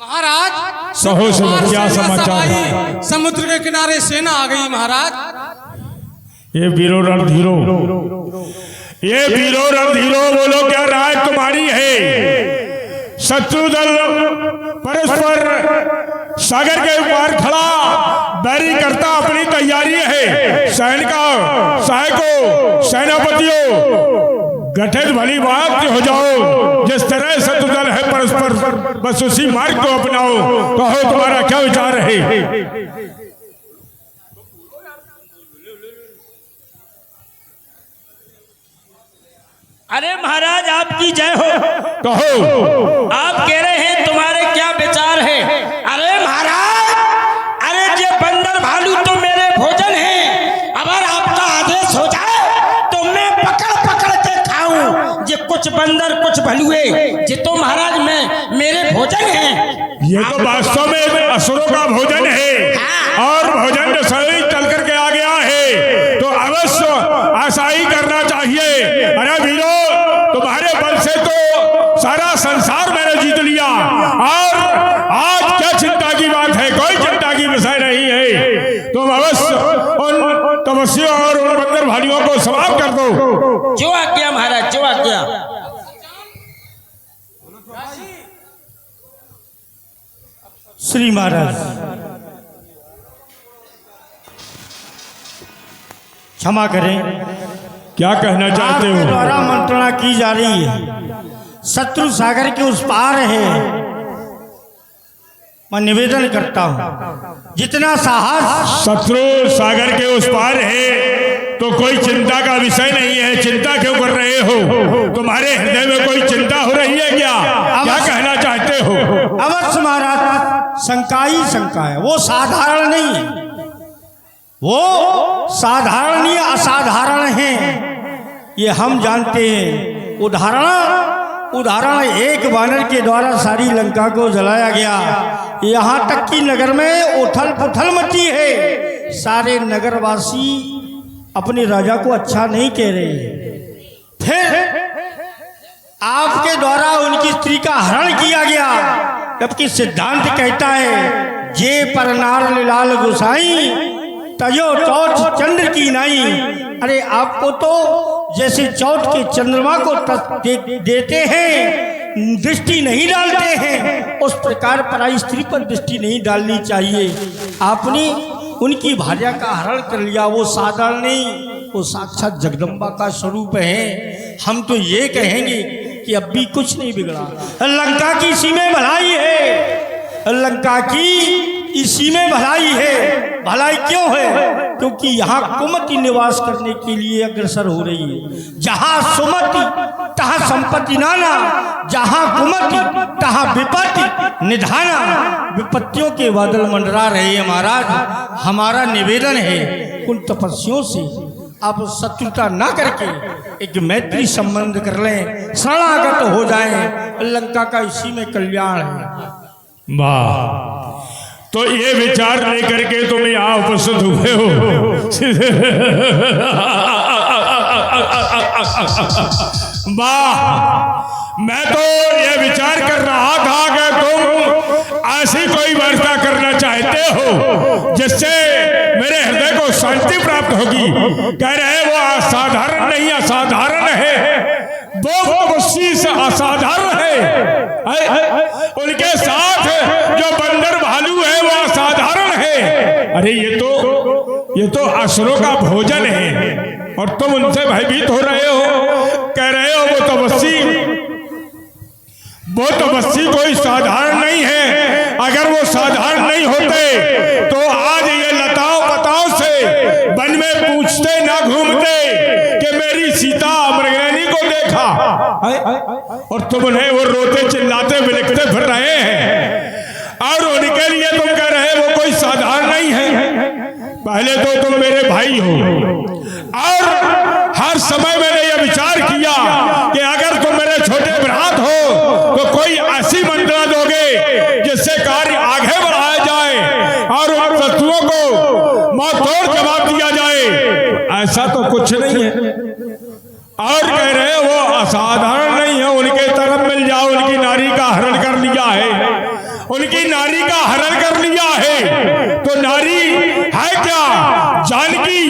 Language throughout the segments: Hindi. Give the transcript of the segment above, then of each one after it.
महाराज सहो से क्या समाचार है? समुद्र के किनारे सेना आ गई महाराज। ये वीरो रणधीरो, ये वीरो रणधीरो, बोलो क्या राय तुम्हारी है? शत्रु दल परस्पर सागर के ऊपर खड़ा बैरी करता अपनी तैयारी है। सैनिकों सेनापतियों गठित भली बात हो जाओ। जिस तरह शत्रु दल है परस्पर, बस उसी मार्ग को अपनाओ। कहो तुम्हारा क्या विचार है? अरे महाराज आपकी जय हो। कहो। आप कह रहे हैं तुम्हारे क्या विचार है? अरे महाराज, अरे ये बंदर भालू तो मेरे भोजन है। अगर आपका आदेश हो जाए तो मैं पकड़ पकड़ के खाऊं। ये कुछ बंदर कुछ भलुए ये तो महाराज मैं मेरे भोजन है। ये तो वास्तव में असुरों का भोजन है और भोजन जो सही चल करके आ गया है तो अवश्य ऐसा ही करना चाहिए। अरे वीरो, तुम्हारे बल से तो सारा संसार मैंने जीत लिया और आज क्या चिंता की बात है? कोई चिंता की विषय नहीं है। तुम अवश्य उन तपस्वियों और उन बंदर भाइयों को समाप्त कर दो। जो आज्ञा महाराज, जो आज्ञा। श्री महाराज क्षमा करें, क्या कहना चाहते आपके हो? द्वारा मंत्रणा की जा रही है। शत्रु सागर के उस पार है। मैं निवेदन करता हूं जितना साहस शत्रु सागर के उस पार है तो कोई चिंता का विषय नहीं है। चिंता क्यों कर रहे हो? तुम्हारे हृदय में कोई चिंता हो रही है क्या? क्या कहना चाहते हो? अवश्य महाराज, शंका ही शंका है। वो साधारण नहीं है, वो साधारण या असाधारण है ये हम जानते हैं। उदाहरण एक वानर के द्वारा सारी लंका को जलाया गया। यहाँ तक कि नगर में उथल पुथल मची है। सारे नगरवासी अपने राजा को अच्छा नहीं कह रहे। फिर आपके द्वारा उनकी स्त्री का हरण किया गया, जबकि सिद्धांत कहता है जे पर नार लाल गुसाई तयो चौथ चंद्र की नाई। अरे आपको तो जैसे चौथ के चंद्रमा को देते हैं, दृष्टि नहीं डालते हैं, उस प्रकार पराई स्त्री पर दृष्टि नहीं डालनी चाहिए। आपने उनकी भार्या का हरण कर लिया। वो साधारण नहीं, वो साक्षात जगदम्बा का स्वरूप है। हम तो ये कहेंगे कि अब भी कुछ नहीं बिगड़ा। लंका की इसी में भलाई है। लंका की इसी में भलाई है। भलाई क्यों है? क्योंकि यहाँ कुमति निवास करने के लिए अग्रसर हो रही है। जहाँ सुमति तहाँ संपत्ति नाना, जहाँ कुमति तहाँ विपत्ति निधाना। विपत्तियों के बादल मंडरा रहे हैं महाराज। हमारा निवेदन है उन तपस्वियों से आप शत्रुता ना करके एक मैत्री संबंध कर लें, शरणागत हो जाएं। लंका का इसी में कल्याण है। वाह, तो ये विचार लेकर के तुम यहाँ उपस्थित हुए हो। वाह, मैं तो ये विचार कर रहा था कि तुम ऐसी कोई वार्ता करना चाहते हो जिससे मेरे हृदय को शांति प्राप्त होगी। कह रहे वो असाधारण नहीं, असाधारण है। वो तपस्वी से असाधारण है। उनके साथ जो बंदर भालू है वो असाधारण है। अरे ये तो असुरों का भोजन है और तुम उनसे भयभीत हो रहे हो। कह रहे हो वो तपस्वी कोई साधारण नहीं है। अगर वो साधारण नहीं होते तो आज ये लताओं पताओं से वन में पूछते ना घूमते कि मेरी सीता मृगनयनी को देखा। और तुम उन्हें वो रोते चिल्लाते बिलखते फिर रहे हैं और उनके लिए तुम कह रहे वो कोई साधारण नहीं है। पहले तो तुम मेरे भाई हो और हर समय मैंने ये विचार किया कि अगर तुम मेरे छोटे भ्रात हो तो कोई ऐसी मंत्रणा दोगे जिससे कार्य आगे बढ़ाया जाए और उन शत्रुओं को मुंहतोड़ जवाब दिया जाए। ऐसा तो कुछ नहीं है। और कह रहे वो असाधारण नहीं है। उनके तरफ मिल जाओ, उनकी नारी का हरण कर लिया है उनकी नारी का हरण कर लिया है। तो नारी है क्या? जानकी,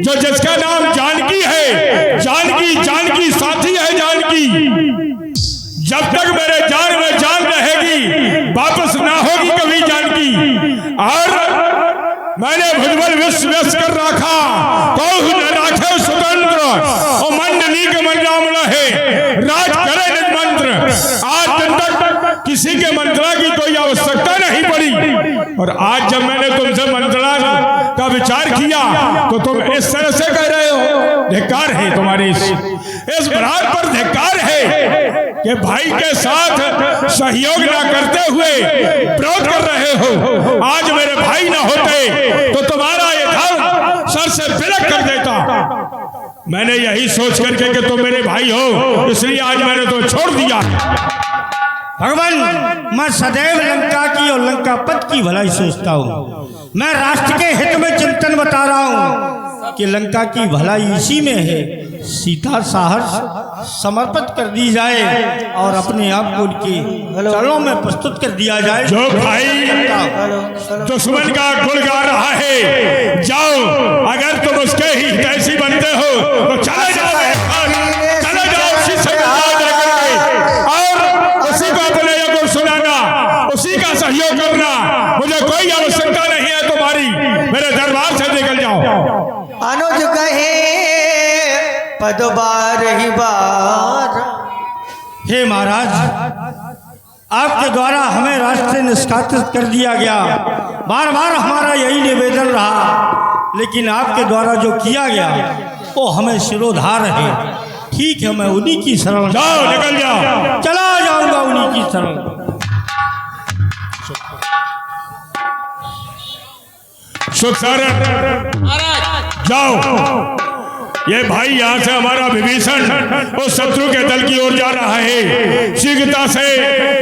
जो जिसका नाम जानकी है। जानकी साथी है जानकी। जब तक मेरे जान में जान रहेगी वापस ना होगी कभी जानकी। और मैंने भुजबल विश्व कर रखा तो न राखे स्वतंत्र और मंडली के मंत्राम रहे राज करे निज मंत्र। आज दिन तक किसी के मंत्रा की कोई आवश्यकता नहीं पड़ी, और आज जब मैंने तुमसे मंत्रा का विचार किया तो तुम इस तरह से कह रहे हो। धिक्कार है तुम्हारे इस भ्रात पर, धिक्कार है कि भाई के साथ सहयोग ना करते हुए विरोध कर रहे हो। आज मेरे भाई ना होते तो तुम्हारा ये धर्म सर से बिलक कर देता। मैंने यही सोच करके कि तुम मेरे भाई हो, इसलिए आज मैंने तो छोड़ दिया। भगवान, मैं सदैव लंका की और लंका पद की भलाई सोचता हूँ। मैं राष्ट्र के हित में चिंतन बता रहा हूँ कि लंका की भलाई इसी में है। सीता साहस समर्पित कर दी जाए और अपने आप को उनके चरणों में प्रस्तुत कर दिया जाए। जो भाई दुश्मन का गुण गा रहा है, जाओ, अगर तुम उसके ही हितैषी बनते हो तो चले जाओ, उसी से और उसी को अपने को सुनाना, उसी का सहयोग करना। मुझे कोई आवश्यकता नहीं है तुम्हारी, मेरे दरबार से निकल जाओ। अनुज कहे पद बार ही बार। हे महाराज, आपके द्वारा हमें राष्ट्र से निष्कासित कर दिया गया। बार बार हमारा यही निवेदन रहा, लेकिन आपके द्वारा जो किया गया वो हमें शिरोधार है। ठीक है, मैं उन्हीं की शरण जाओ, निकल जाओ। चला जाऊंगा उन्हीं की शरण। सुख सारण जाओ। ये भाई यहाँ से हमारा विभीषण उस शत्रु के दल की ओर जा रहा है। शीघ्रता से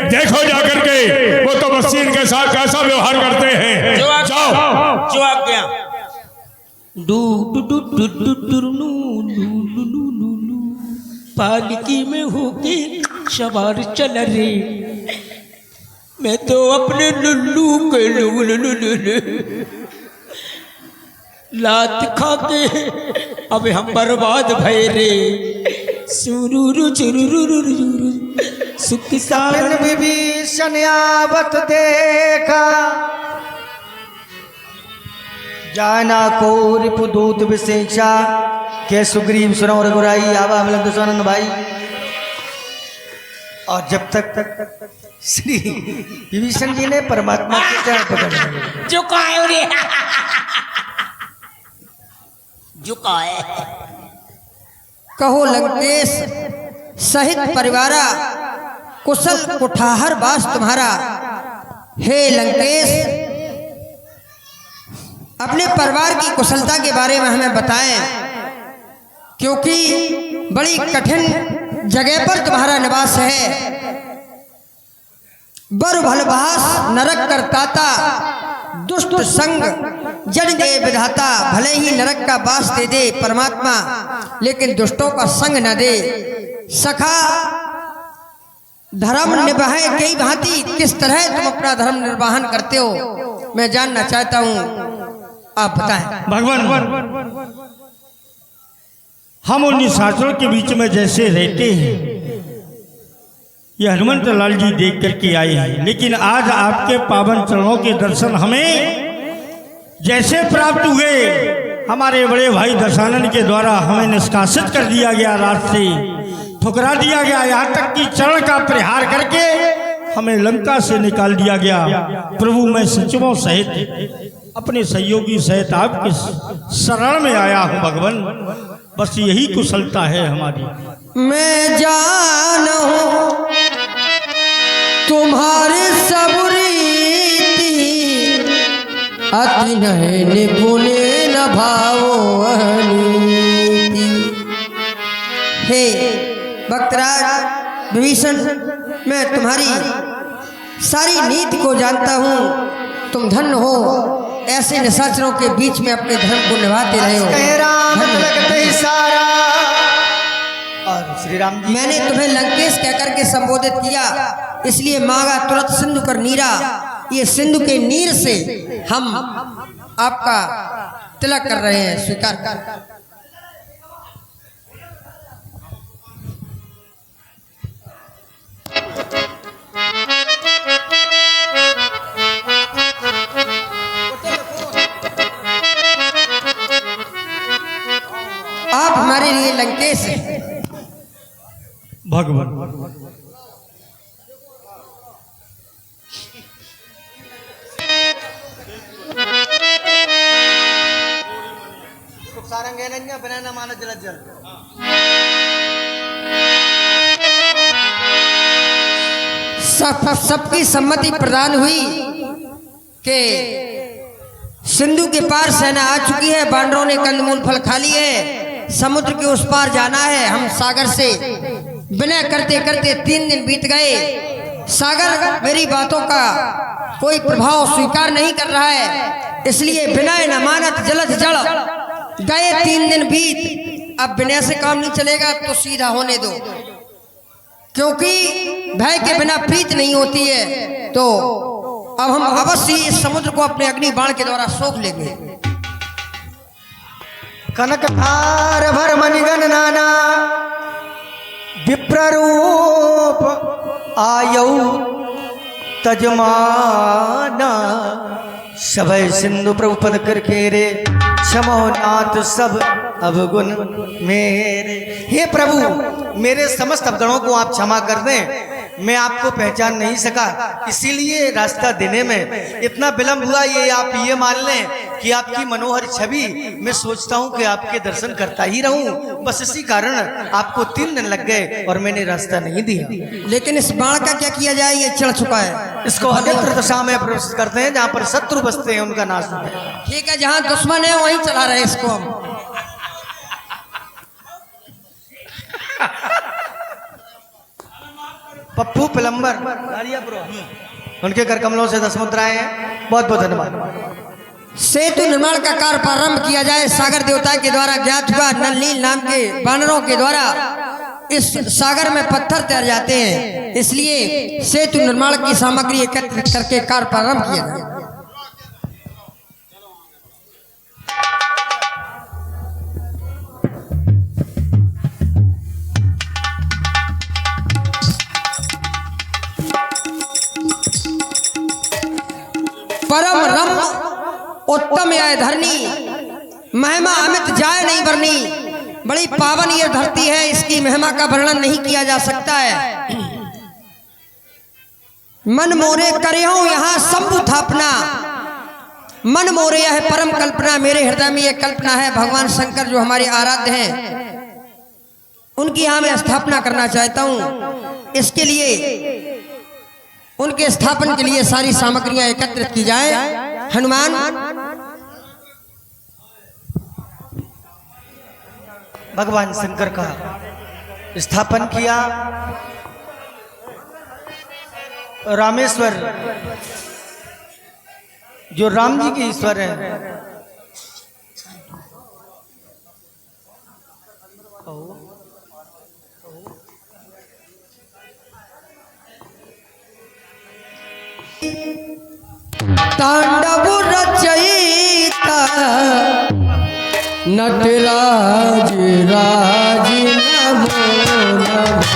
देखो जाकर के वो तो बस्ती इनके साथ कैसा व्यवहार करते हैं। जाओ। जो आज्ञा। पालकी में होके सवार चल रे, मैं तो अपने लुल्लू के लात खा के अब हम बर्बाद भय रे। सुरुरु चुरुरु सुख सारण विभीषण आवत देखा, जाना को रिपुदूत विशेषा के सुग्रीव सुनो रघुराई आवा मिलन दुशानंद भाई। और जब तक श्री विभीषण जी ने परमात्मा के चरण पकड़ झुकाए रे, झुकाए। कहो लंकेश सहित परिवारा, कुशल कुठाहर बास तुम्हारा। हे लंकेश, अपने परिवार की कुशलता के बारे में हमें बताएं, क्योंकि बड़ी कठिन जगह पर तुम्हारा निवास है। बर भलभास नरक करताता, दुष्ट संग जन दे विधाता। भले ही नरक का वास दे दे परमात्मा, लेकिन दुष्टों का संग न दे। सखा धर्म निभाए कई भांति, किस तरह तुम अपना धर्म निर्वाहन करते हो, मैं जानना चाहता हूँ, आप बताएं। भगवान, हम उन शास्त्रों के बीच में जैसे रहते हैं, ये हनुमंत लाल जी देख करके आए हैं, लेकिन आज आपके पावन चरणों के दर्शन हमें जैसे प्राप्त हुए, हमारे बड़े भाई दशानन के द्वारा हमें निष्कासित कर दिया गया, राज से ठुकरा दिया गया, यहाँ तक कि चरण का प्रहार करके हमें लंका से निकाल दिया गया। प्रभु, मैं सचिवों सहित अपने सहयोगी सहित आपके शरण में आया हूँ भगवान। बस यही कुशलता है हमारी। मैं जानूं तुम्हारे सब रीति, अति नहीं निपुण न भावो अनीति। हे भक्तराज विभीषण, मैं तुम्हारी सारी नीति को जानता हूँ। तुम धन्य हो, ऐसे निशाचरों के बीच में अपने धर्म को निभाते रहे हो। और श्री राम जी, मैंने तुम्हें लंकेश कहकर के संबोधित किया, इसलिए मांगा तुरंत सिंधु कर नीरा। ये सिंधु के नीर से हम आपका तिलक कर रहे हैं, स्वीकार कर। आप हमारे लिए लंकेश हैं। भगवान सारंगेनन्या बनाना मानव जल जल। सबकी सम्मति प्रदान हुई कि सिंधु के पार सेना आ चुकी है, बानरों ने कंदमूल फल खा लिए, समुद्र के उस पार जाना है। हम सागर से विनय करते करते 3 दिन बीत गए। सागर मेरी बातों का कोई प्रभाव स्वीकार नहीं कर रहा है, इसलिए विनय न मानत जलद जल। गए 3 दिन बीत, अब विनय से काम नहीं चलेगा तो सीधा होने दो, क्योंकि भय के बिना प्रीत नहीं होती है। तो अब हम अवश्य इस समुद्र को अपने अग्नि बाण के द्वारा सोख लेंगे। कनक धार भर मणिगण नाना विप्ररूप आयौ तजमाना। सभय सिंधु प्रभु पद कर खेरे, क्षमो नाथ सब अवगुण मेरे। हे प्रभु, मेरे समस्त अवगुणों को आप क्षमा कर दें। मैं आपको पहचान नहीं सका, इसीलिए रास्ता देने में इतना विलंब हुआ। ये आप ये मान लें कि आपकी मनोहर छवि मैं सोचता हूं कि आपके दर्शन करता ही रहूं, बस इसी कारण आपको 3 दिन लग गए और मैंने रास्ता नहीं दिया। लेकिन इस बाण का क्या किया जाए, ये चढ़ चुका है। इसको अधिक दशा में प्रवेश करते हैं, जहाँ पर शत्रु बसते हैं उनका नाश होता है। ठीक है, जहाँ दुश्मन है वहीं चला रहे इसको हम। पप्पू पिलंबर उनके कर कमलों से 10 मुद्राएं हैं। बहुत बहुत धन्यवाद। सेतु निर्माण का कार्य प्रारंभ किया जाए। सागर देवता के द्वारा ज्ञात हुआ, नलनील नाम के बानरों के द्वारा इस सागर में पत्थर तैर जाते हैं, इसलिए सेतु निर्माण की सामग्री एकत्रित करके कार्य प्रारंभ किया जाए। परम रम उत्तम यह धरनी, महिमा अमित जाय नहीं बरनी। बड़ी पावन ये धरती है, इसकी महिमा का वर्णन नहीं किया जा सकता है। मन मोरे करे हूं यहाँ शंभु थापना, मन मोरे यह परम कल्पना। मेरे हृदय में यह कल्पना है, भगवान शंकर जो हमारे आराध्य हैं, उनकी यहाँ मैं स्थापना करना चाहता हूँ। इसके लिए उनके स्थापन के लिए सारी सामग्रियां एकत्रित की जाए। हनुमान भगवान शंकर का स्थापन किया। रामेश्वर जो राम जी के ईश्वर हैं, तांडव रचयिता नटराज राज नमो नमः।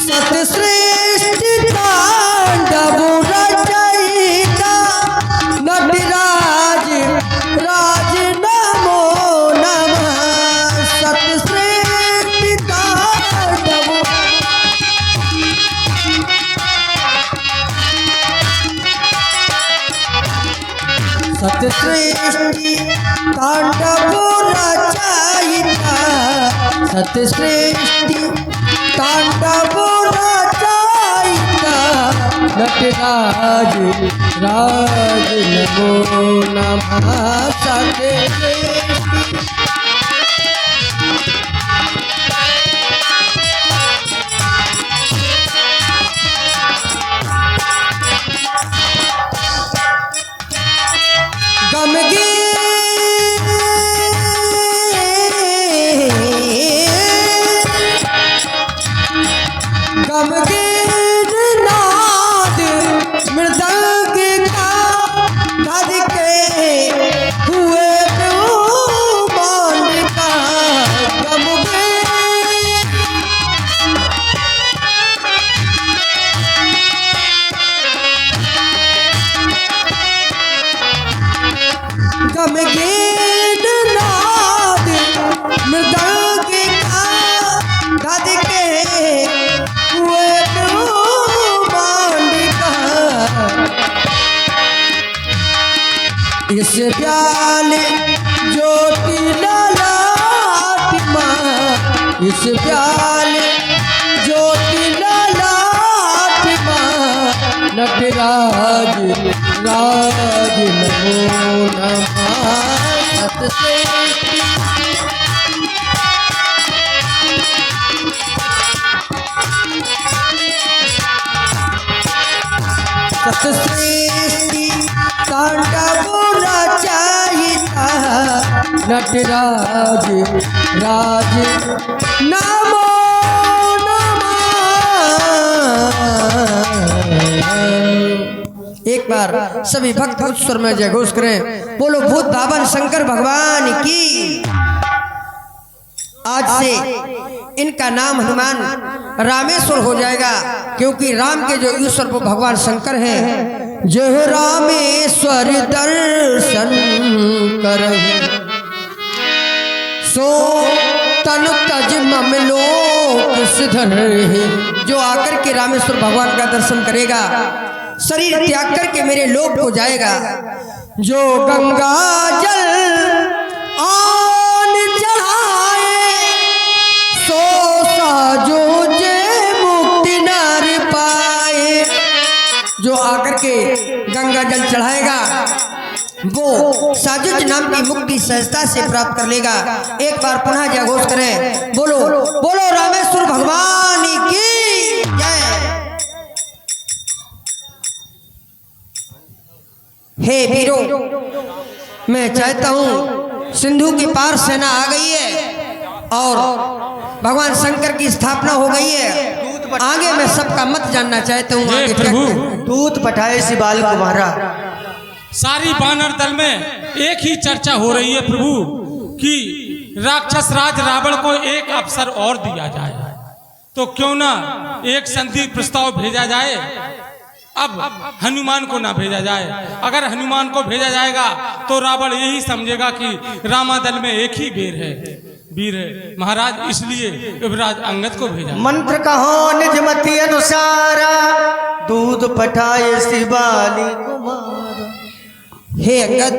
सतश्रेष्ठ तांडव रचयिता नटराज राज नमो नमः। सतश्रेष्ठ तांडव सतश्रेष्ठी तांडव रचयिता, सतश्रेष्ठी तांडव रचयिता नटराज राज नमो नमः। सतश्रेष्ठी मृदंग का धज के हुए ब्रह्मांड का गम गमगीन नाद मृदंग का धज के हुए ब्रह्मांड का इस प्याल ज्योति ललाटमा इस प्याल ज्योति ललाटमा नटराज राज नमो नमः सतश्रेष्ठी सतश्रेष्ठी तांडव रचयिता नटराज राज नमो नमः। एक बार सभी भक्त उच्च स्वर में जयघोष करें। बोलो भूत भावन शंकर भगवान की। आज से इनका नाम हनुमान रामेश्वर हो जाएगा, क्योंकि राम के जो ईश्वर वो भगवान शंकर हैं। जय रामेश्वर दर्शन करहि सो तनु तज मम लोक सिधरहि। जो आकर के रामेश्वर भगवान का दर्शन करेगा, शरीर त्याग करके मेरे लोक को जाएगा। जो गंगा जल आन चढ़ाए सो साजो जे मुक्ति नर पाए। जो आकर के गंगा जल चढ़ाएगा वो साजुज नाम की मुक्ति सहजता से प्राप्त कर लेगा। एक बार पुनः जयघोष करें। बोलो बोलो रामेश्वर भगवान की जय। हे वीरों, मैं चाहता हूँ सिंधु की पार सेना आ गई है और भगवान शंकर की स्थापना हो गई है। आगे मैं सबका मत जानना चाहता हूँ। हे आगे प्रभु, दूत पठाए शिवाल कुमारा। सारी बानर दल में एक ही चर्चा हो रही है प्रभु कि राक्षस राज रावण को एक अवसर और दिया जाए, तो क्यों ना एक संधि प्रस्ताव भेजा जाए। अब हनुमान को ना भेजा जाए। अगर हनुमान को भेजा जाएगा तो रावण यही समझेगा कि रामादल में एक ही वीर है महाराज, इसलिए युवराज अंगद को भेजा। मंत्र कहो निज मति अनुसारा दूध पठाए शिवाली कुमार। हे अंगद,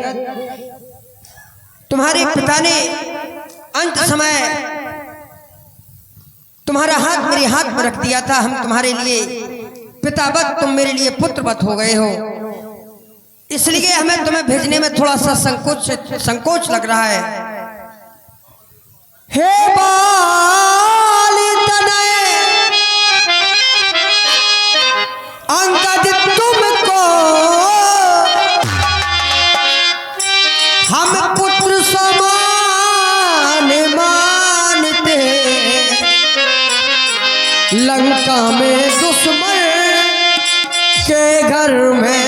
तुम्हारे पिता ने अंत समय तुम्हारा हाथ मेरे हाथ में रख दिया था। हम तुम्हारे लिए पितावत, तुम मेरे लिए पुत्रवत हो गए हो, इसलिए हमें तुम्हें भेजने में थोड़ा सा संकोच लग रहा है। हे बाल तनय अंगद तुमको हम पुत्र समान मानते। लंका में दुश्मन के घर में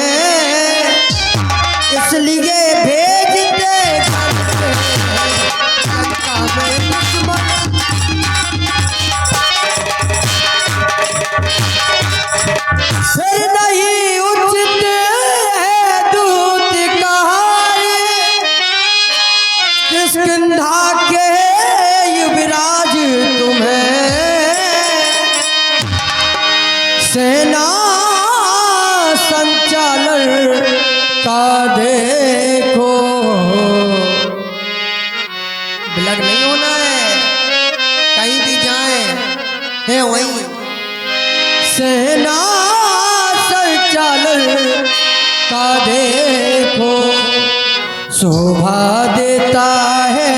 इसलिए भेजते लंका में दुश्मन। फिर नहीं उचित है दूत कहाए किष्किंधा के युवराज तुम्हें सेना संचालन का देखो। बिलग नहीं होना है, कहीं भी जाए है वहीं। सेना संचालन का देखो शोभा देता है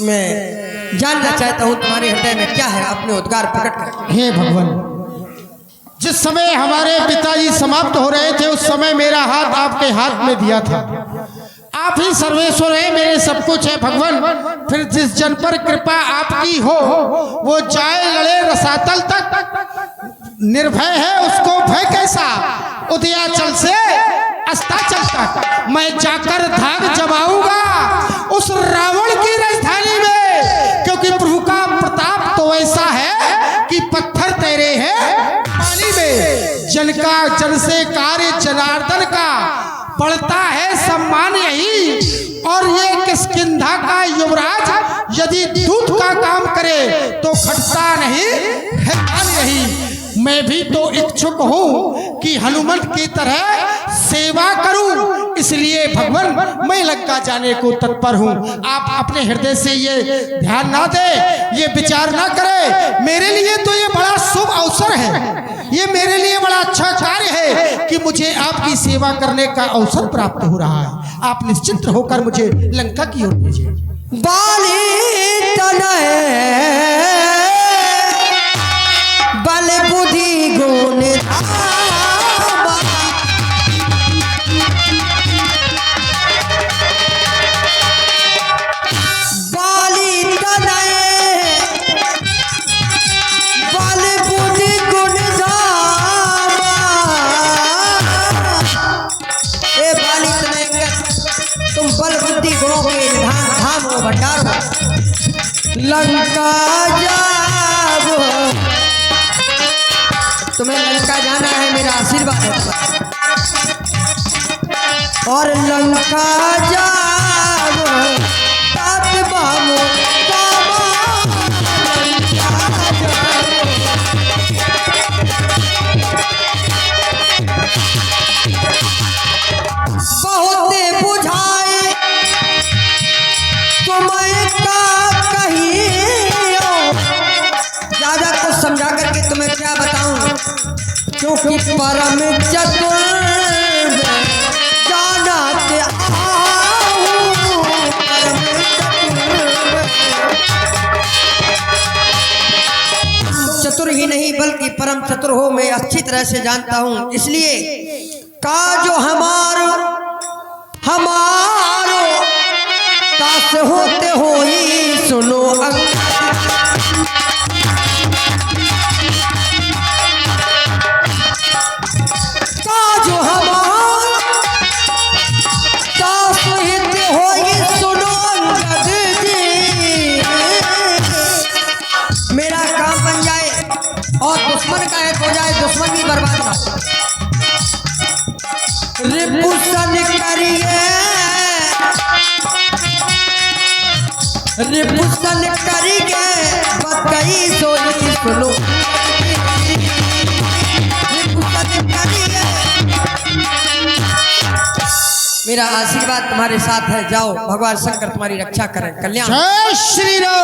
मैं जानना चाहता हूँ तुम्हारे हृदय में क्या है, अपने उद्गार प्रकट कर। हे भगवान, जिस समय हमारे पिताजी समाप्त हो रहे थे उस समय मेरा हाथ आपके हाथ में दिया था। आप ही सर्वेश्वर है, मेरे सब कुछ है भगवान। फिर जिस जन पर कृपा आपकी हो वो जाए लड़े रसातल तक, निर्भय है उसको भय कैसा, उदयाचल से अस्ताचल तक मैं जाकर धाग जमाऊंगा उस रावण की राजधानी में, क्योंकि प्रभु का प्रताप तो ऐसा है कि पत्थर तैरे हैं पानी में। जन का जन से कार्य जनार्दन का पड़ता है सम्मान यही, और ये किष्किंधा का युवराज यदि दूत का काम करे तो खटता नहीं है कान यही। मैं भी तो इच्छुक हूँ कि हनुमंत की तरह सेवा करूं, इसलिए भगवान मैं लंका जाने को तत्पर हूँ। आप अपने हृदय से ये ध्यान ना दे, ये विचार ना करे, मेरे लिए तो ये बड़ा शुभ अवसर है, ये मेरे लिए बड़ा अच्छा कार्य है कि मुझे आपकी सेवा करने का अवसर प्राप्त हो रहा है। आप निश्चिंत होकर मुझे लंका की ओर भेजिए। बाली तनय बल बुद्धि गुण धामा, बाली तनय बल बुद्धि गुण धामा। ए बाली तनय तुम बल बुद्धि गुणों के निधान धाम हो, भंडार हो। लंका जाओ, तुम्हें लंका जाना है, मेरा आशीर्वाद है तुम्हारा। और लंका जाओ तात बामो बामा, लंका जाओ। बहुत बुझाए तुम्हें का कहियो, ज्यादा कुछ समझा करके तुम्हें क्या बताऊं, क्योंकि परम चतुर जानते आऊं, परम चतुर ही नहीं बल्कि परम चतुर हो मैं अच्छी तरह से जानता हूं। इसलिए का जो हमारो तास होते हो ही सुनो का जो हमारो तास होते हो ही सुनो अंगद जी। मेरा काम बन जाए और दुश्मन का एक हो जाए, दुश्मन भी बर्बाद ना हो। रिपुसन करिए रिपुसन करिए बतई सोनी सुनो, रिपुसन करिए। मेरा आशीर्वाद तुम्हारे साथ है, जाओ भगवान शंकर तुम्हारी रक्षा करें, कल्याण। जय श्री राम।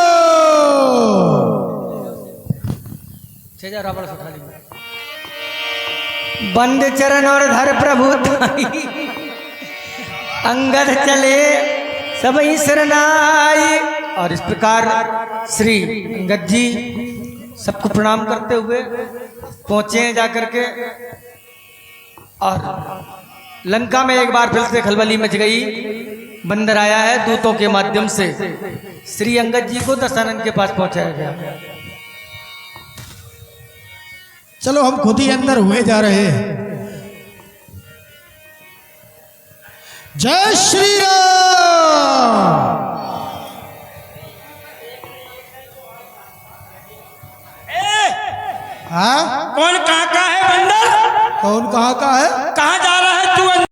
रावण सुखा बंद चरण और धर प्रभु अंगद चले सबई शरणाई। और इस प्रकार श्री अंगद जी सबको प्रणाम करते हुए पहुंचे हैं जाकर के, और लंका में एक बार फिर से खलबली मच गई। बंदर आया है दूतों के माध्यम से, श्री अंगद जी को दशानन के पास पहुंचाया गया। चलो हम खुद ही अंदर हुए जा रहे हैं। जय श्री राम। कौन कहाँ का है बंदर? कौन कहाँ का है? कहाँ जा रहा है तू?